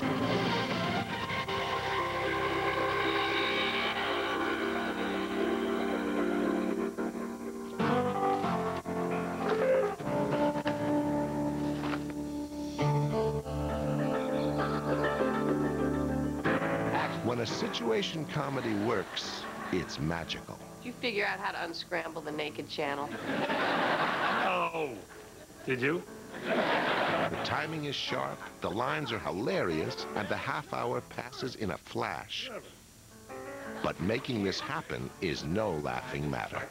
When a situation comedy works, it's magical. Did you figure out how to unscramble the naked channel? Oh, did you? The timing is sharp, the lines are hilarious, and the half hour passes in a flash. But making this happen is no laughing matter.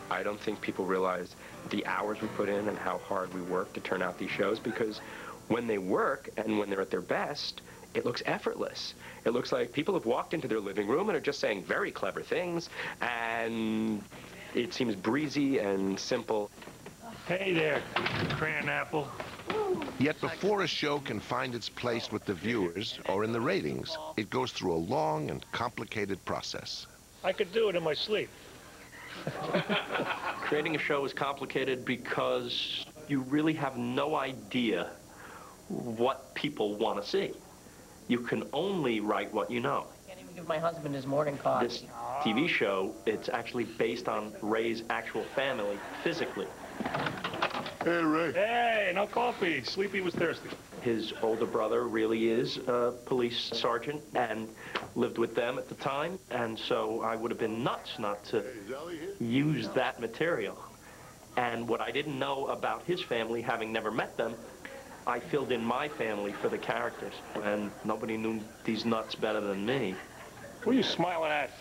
I don't think people realize the hours we put in and how hard we work to turn out these shows, because when they work and when they're at their best, it looks effortless. It looks like people have walked into their living room and are just saying very clever things, and it seems breezy and simple. Hey there, crayon apple. Yet before a show can find its place with the viewers or in the ratings, it goes through a long and complicated process. I could do it in my sleep. Creating a show is complicated because you really have no idea what people want to see. You can only write what you know. I can't even give my husband his morning coffee. This TV show, it's actually based on Ray's actual family, physically. Hey, Ray. Hey, no coffee. Sleepy was thirsty. His older brother really is a police sergeant and lived with them at the time, and so I would have been nuts not to use that material. And what I didn't know about his family, having never met them, I filled in my family for the characters, and nobody knew these nuts better than me. What are you smiling at?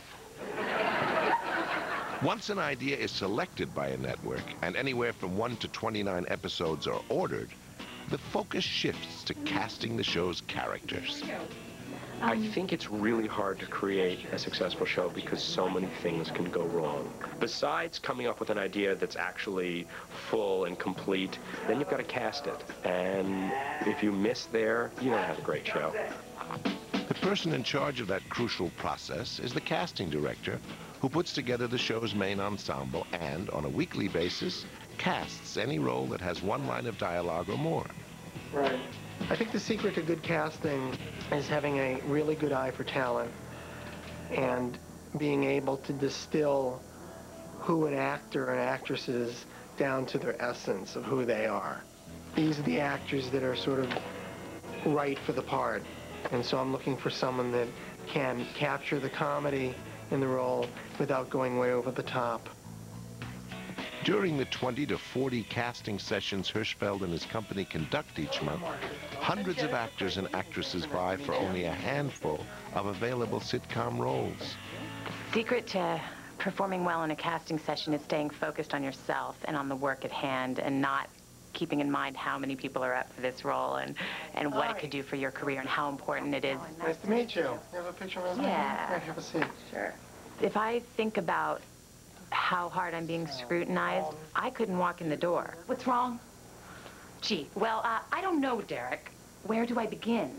Once an idea is selected by a network, and anywhere from 1 to 29 episodes are ordered, the focus shifts to casting the show's characters. I think it's really hard to create a successful show because so many things can go wrong. Besides coming up with an idea that's actually full and complete, then you've got to cast it. And if you miss there, you don't have a great show. The person in charge of that crucial process is the casting director, who puts together the show's main ensemble and, on a weekly basis, casts any role that has one line of dialogue or more. Right. I think the secret to good casting is having a really good eye for talent and being able to distill who an actor and actress is down to their essence of who they are. These are the actors that are sort of right for the part. And so I'm looking for someone that can capture the comedy in the role without going way over the top. During the 20 to 40 casting sessions Hirschfeld and his company conduct each month, hundreds of actors and actresses vie for only a handful of available sitcom roles. Secret to performing well in a casting session is staying focused on yourself and on the work at hand, and not keeping in mind how many people are up for this role and what it could do for your career and how important it is. Nice to meet you. You have a picture of us? Yeah. Here, have a seat. Sure. If I think about how hard I'm being scrutinized, I couldn't walk in the door. What's wrong? Gee, well, I don't know, Derek. Where do I begin?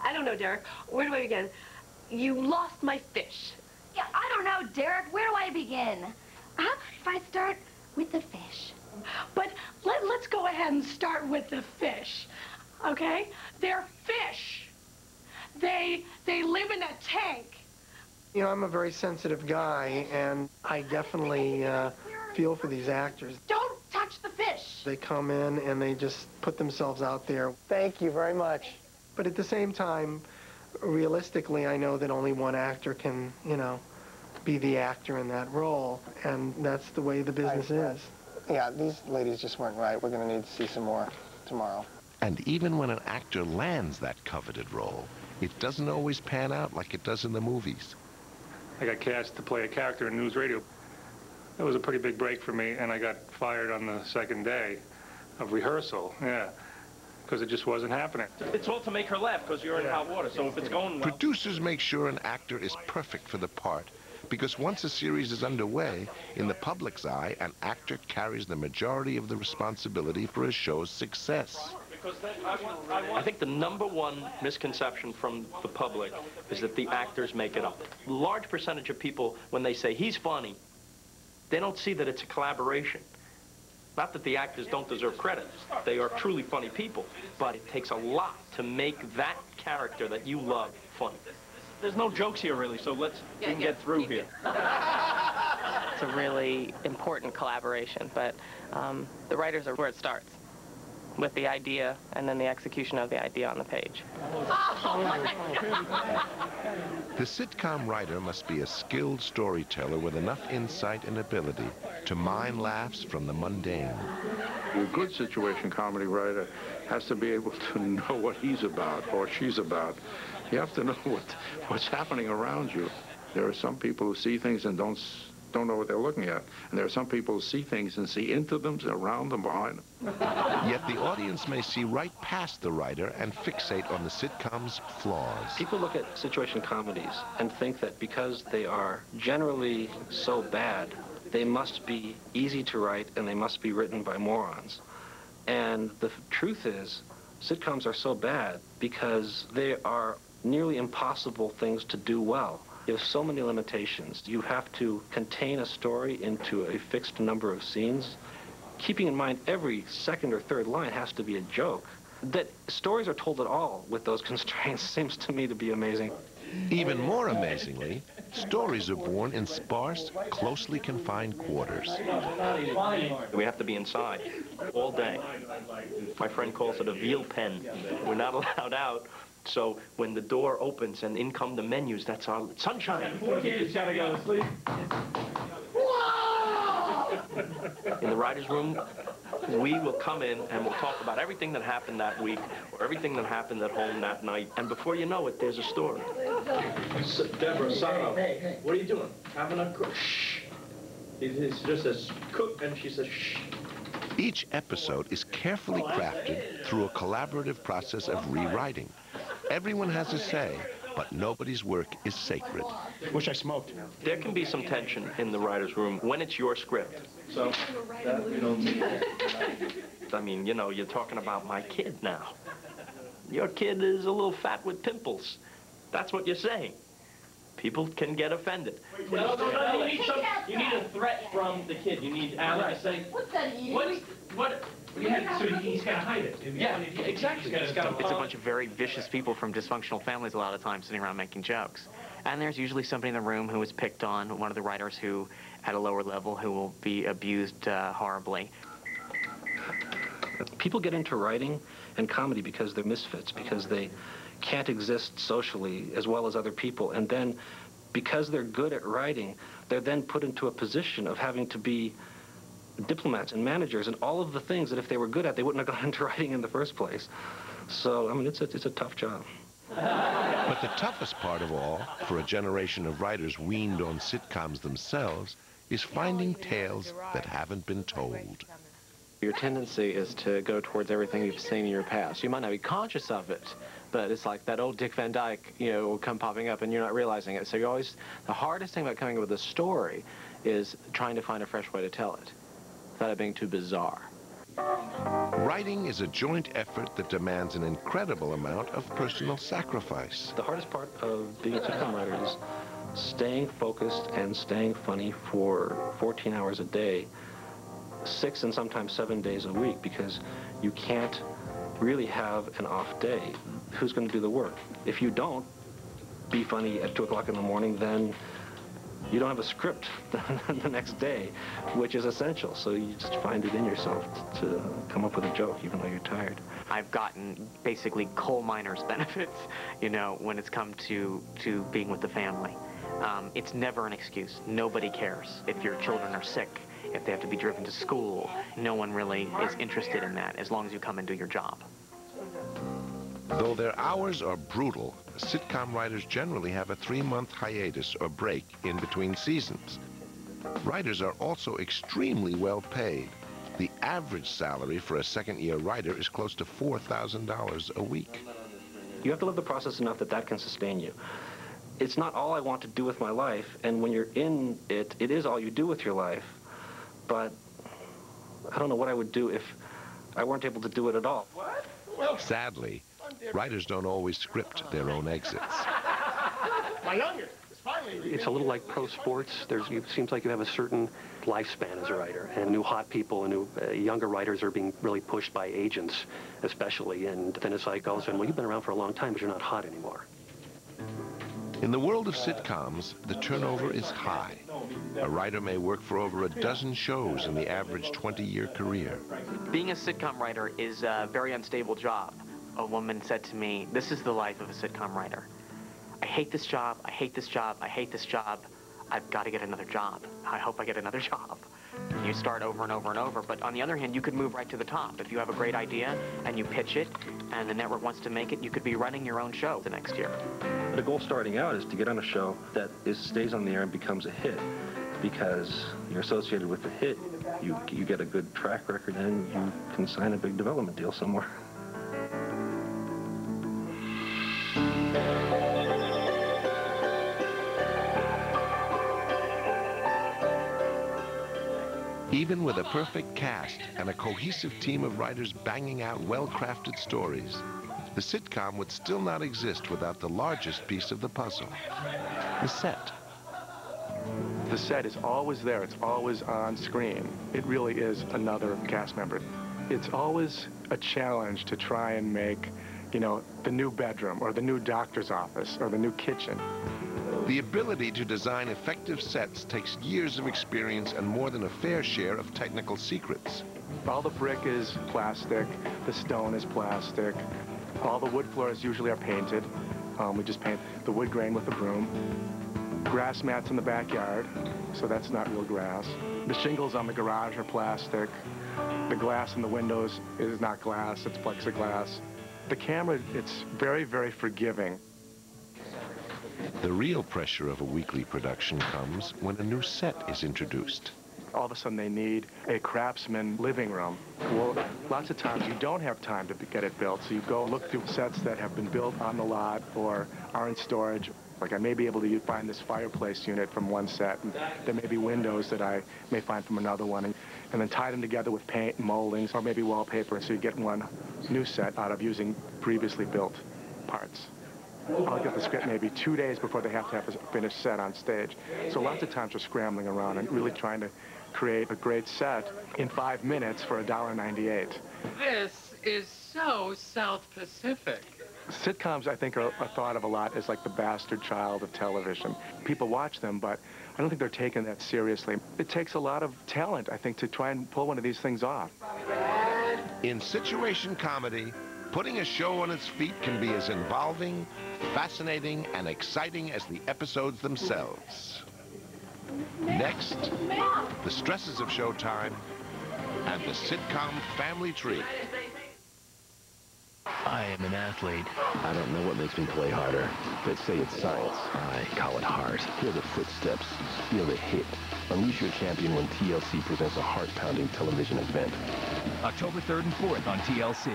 I don't know, Derek. Where do I begin? You lost my fish. Yeah, I don't know, Derek. Where do I begin? How about if I start with the fish? But let's go ahead and start with the fish, okay? They're fish. They live in a tank. You know, I'm a very sensitive guy, and I definitely feel for these actors. Don't touch the fish. They come in and they just put themselves out there. Thank you very much. But at the same time, realistically, I know that only one actor can, you know, be the actor in that role, and that's the way the business is. Yeah, these ladies just weren't right. We're going to need to see some more tomorrow. And even when an actor lands that coveted role, it doesn't always pan out like it does in the movies. I got cast to play a character in news radio. That was a pretty big break for me, and I got fired on the second day of rehearsal, yeah, because it just wasn't happening. It's all to make her laugh because you're in hot water, so if it's going well... Producers make sure an actor is perfect for the part, because once a series is underway, in the public's eye, an actor carries the majority of the responsibility for a show's success. I think the #1 misconception from the public is that the actors make it up. A large percentage of people, when they say, he's funny, they don't see that it's a collaboration. Not that the actors don't deserve credit. They are truly funny people. But it takes a lot to make that character that you love funny. There's no jokes here, really, so we can get through here. It's a really important collaboration, but the writers are where it starts, with the idea and then the execution of the idea on the page. The sitcom writer must be a skilled storyteller with enough insight and ability to mine laughs from the mundane. A good situation comedy writer has to be able to know what he's about or she's about. You have to know what's happening around you. There are some people who see things and don't know what they're looking at. And there are some people who see things and see into them, around them, behind them. Yet the audience may see right past the writer and fixate on the sitcom's flaws. People look at situation comedies and think that because they are generally so bad, they must be easy to write and they must be written by morons. And the truth is, sitcoms are so bad because they are nearly impossible things to do well. You have so many limitations. You have to contain a story into a fixed number of scenes. Keeping in mind every second or third line has to be a joke. That stories are told at all with those constraints seems to me to be amazing. Even more amazingly, stories are born in sparse, closely confined quarters. We have to be inside all day. My friend calls it a veal pen. We're not allowed out. So when the door opens and in come the menus, that's our sunshine. Kids gotta go to sleep. In the writer's room, we will come in and we'll talk about everything that happened that week or everything that happened at home that night. And before you know it, there's a story. Deborah, Sano, what are you doing? Having a cook. Shh. It just says cook, and she says shh. Each episode is carefully crafted through a collaborative process of rewriting. Everyone has a say, but nobody's work is sacred. Wish I smoked. There can be some tension in the writer's room when it's your script. So, that we don't need. I mean, you know, you're talking about my kid now. Your kid is a little fat with pimples. That's what you're saying. People can get offended. No, you need a threat from the kid. You need Alan to say, What's that eating? What? Yeah, so he's got to hide it. Yeah, exactly. It's a bunch of very vicious people from dysfunctional families a lot of times sitting around making jokes. And there's usually somebody in the room who was picked on, one of the writers who, at a lower level, who will be abused horribly. People get into writing and comedy because they're misfits, because they can't exist socially as well as other people. And then, because they're good at writing, they're then put into a position of having to be diplomats and managers and all of the things that if they were good at, they wouldn't have gone into writing in the first place. So, I mean, it's a tough job. But the toughest part of all, for a generation of writers weaned on sitcoms themselves, is finding tales that haven't been told. Your tendency is to go towards everything you've seen in your past. You might not be conscious of it, but it's like that old Dick Van Dyke, you know, will come popping up and you're not realizing it. So you always, the hardest thing about coming up with a story is trying to find a fresh way to tell it without it being too bizarre. Writing is a joint effort that demands an incredible amount of personal sacrifice. The hardest part of being a sitcom writer is staying focused and staying funny for 14 hours a day, 6 and sometimes 7 days a week, because you can't really have an off day. Who's going to do the work? If you don't be funny at 2 o'clock in the morning, then you don't have a script the next day, which is essential. So you just find it in yourself to come up with a joke, even though you're tired. I've gotten basically coal miners' benefits, you know, when it's come to being with the family. It's never an excuse. Nobody cares if your children are sick, if they have to be driven to school. No one really is interested in that as long as you come and do your job. Though their hours are brutal, sitcom writers generally have a 3-month hiatus or break in between seasons. Writers are also extremely well paid. The average salary for a second-year writer is close to $4,000 a week. You have to live the process enough that that can sustain you. It's not all I want to do with my life, and when you're in it, it is all you do with your life. But I don't know what I would do if I weren't able to do it at all. Sadly, writers don't always script their own exits. My youngest is finally It's a little like pro sports. It seems like you have a certain lifespan as a writer, and new hot people and new younger writers are being really pushed by agents, especially. And then it's like all of a sudden, well, you've been around for a long time, but you're not hot anymore. In the world of sitcoms, the turnover is high. A writer may work for over a dozen shows in the average 20-year career. Being a sitcom writer is a very unstable job. A woman said to me, "This is the life of a sitcom writer. I hate this job, I hate this job, I hate this job. I've got to get another job. I hope I get another job." You start over and over and over, but on the other hand, you could move right to the top. If you have a great idea and you pitch it and the network wants to make it, you could be running your own show the next year. The goal starting out is to get on a show that stays on the air and becomes a hit, because you're associated with the hit, you get a good track record and you can sign a big development deal somewhere. Even with a perfect cast and a cohesive team of writers banging out well-crafted stories, the sitcom would still not exist without the largest piece of the puzzle, the set. The set is always there. It's always on screen. It really is another cast member. It's always a challenge to try and make, you know, the new bedroom or the new doctor's office or the new kitchen. The ability to design effective sets takes years of experience and more than a fair share of technical secrets. All the brick is plastic, the stone is plastic, all the wood floors usually are painted. We just paint the wood grain with a broom. Grass mats in the backyard, so that's not real grass. The shingles on the garage are plastic. The glass in the windows is not glass, it's plexiglass. The camera, it's very, very forgiving. The real pressure of a weekly production comes when a new set is introduced. All of a sudden they need a craftsman living room. Well, lots of times you don't have time to get it built, so you go look through sets that have been built on the lot or are in storage. Like I may be able to find this fireplace unit from one set, and there may be windows that I may find from another one, and then tie them together with paint and moldings or maybe wallpaper, so you get one new set out of using previously built parts. I'll get the script maybe 2 days before they have to have a finished set on stage. So lots of times we're scrambling around and really trying to create a great set in 5 minutes for $1.98. This is so South Pacific. Sitcoms, I think, are thought of a lot as like the bastard child of television. People watch them, but I don't think they're taken that seriously. It takes a lot of talent, I think, to try and pull one of these things off. In situation comedy, putting a show on its feet can be as involving, fascinating, and exciting as the episodes themselves. Next, the stresses of showtime and the sitcom family tree. I am an athlete. I don't know what makes me play harder. They say it's science. I call it heart. Hear the footsteps. Feel the hit. Unleash your champion when TLC presents a heart-pounding television event. October 3rd and 4th on TLC.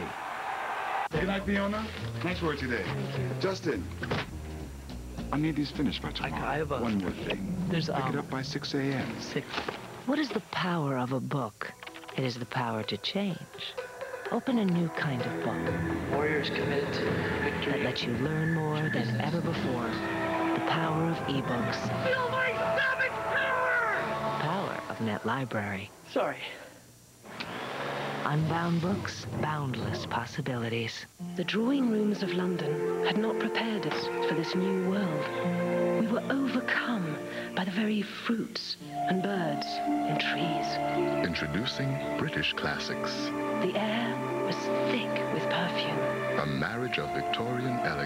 Good night, Fiona. Nice work today. Justin, I need these finished by tomorrow. I have one more thing. There's Pick it up by 6 a.m. 6. What is the power of a book? It is the power to change. Open a new kind of book. Warriors committed to victory. That lets you learn more than ever before. The power of ebooks. Feel my savage power! The power of Net Library. Sorry. Unbound books, boundless possibilities. The drawing rooms of London had not prepared us for this new world. We were overcome by the very fruits and birds and trees. Introducing British classics. The air was thick with perfume. A marriage of Victorian elegance